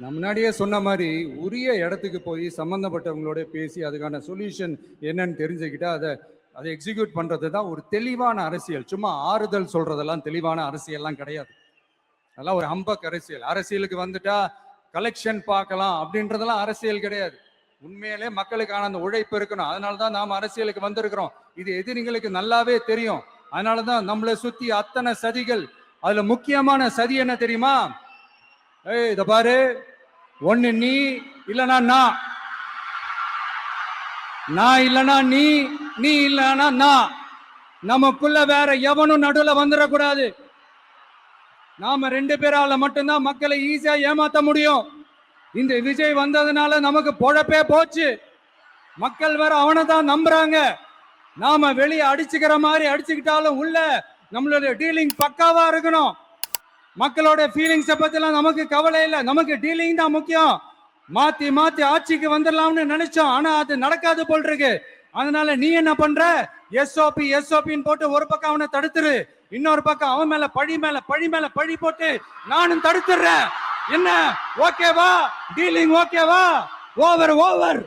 நான் முன்னாடியே சொன்ன மாதிரி உரிய இடத்துக்கு போய் சம்மந்தப்பட்டவங்களோட பேசி அதுக்கான சொல்யூஷன் என்னன்னு தெரிஞ்சுக்கிட்டா அதை எக்ஸிக்யூட் பண்றது தான் ஒரு தெளிவான அரசியல். சும்மா ஆறுதல் சொல்றதெல்லாம் தெளிவான அரசியல்லாம் கிடையாது. அதெல்லாம் ஒரு ஹம்பக் அரசியல். அரசியலுக்கு வந்துட்டா கலெக்ஷன் பார்க்கலாம் அப்படின்றதெல்லாம் அரசியல் கிடையாது. உண்மையிலே மக்களுக்கான அந்த உழைப்பு இருக்கணும். அதனாலதான் நாம் அரசியலுக்கு வந்திருக்கிறோம். இது எதிரிங்களுக்கு நல்லாவே தெரியும். அதனாலதான் நம்மளை சுத்தி அத்தனை சதிகள். அதுல முக்கியமான சதி என்ன தெரியுமா? இத பாரு, ஒண்ணு நீ இல்லனா நான் இல்லனா நீ இல்லனா நான். நமக்குள்ள வேற எவனும் நடுவுல வந்துடக்கூடாது. நாம 2 பேரால மட்டும்தான் மக்களை ஈஸியா ஏமாத்த முடியும். இந்த விஜய் வந்ததுனால நமக்கு பொழப்பே போச்சு. மக்கள் வேற அவனை தான் நம்புறாங்க. நாம வெளியே அடிச்சுக்கிற மாதிரி அடிச்சுக்கிட்டாலும் உள்ள நம்மளுடைய டீலிங் பக்காவா இருக்கணும். மக்களோட ஃபீலிங்ஸை பத்திலாம் நமக்கு கவலை இல்லை. நமக்கு டீலிங் தான் முக்கியம். மாத்தி மாத்தி ஆட்சிக்கு வந்துடலாம்னு நினைச்சோம். ஆனா அது நடக்காது போல் இருக்கு. அதனால நீ என்ன பண்ற? எஸ்ஓபின்னு போட்டு ஒரு பக்கம் அவனை தடுத்துரு, இன்னொரு பக்கம் அவன் மேல பழி போட்டு நானும் தடுத்துடுறேன். என்ன ஓகேவா? டீலிங் ஓகேவா? ஓவர்.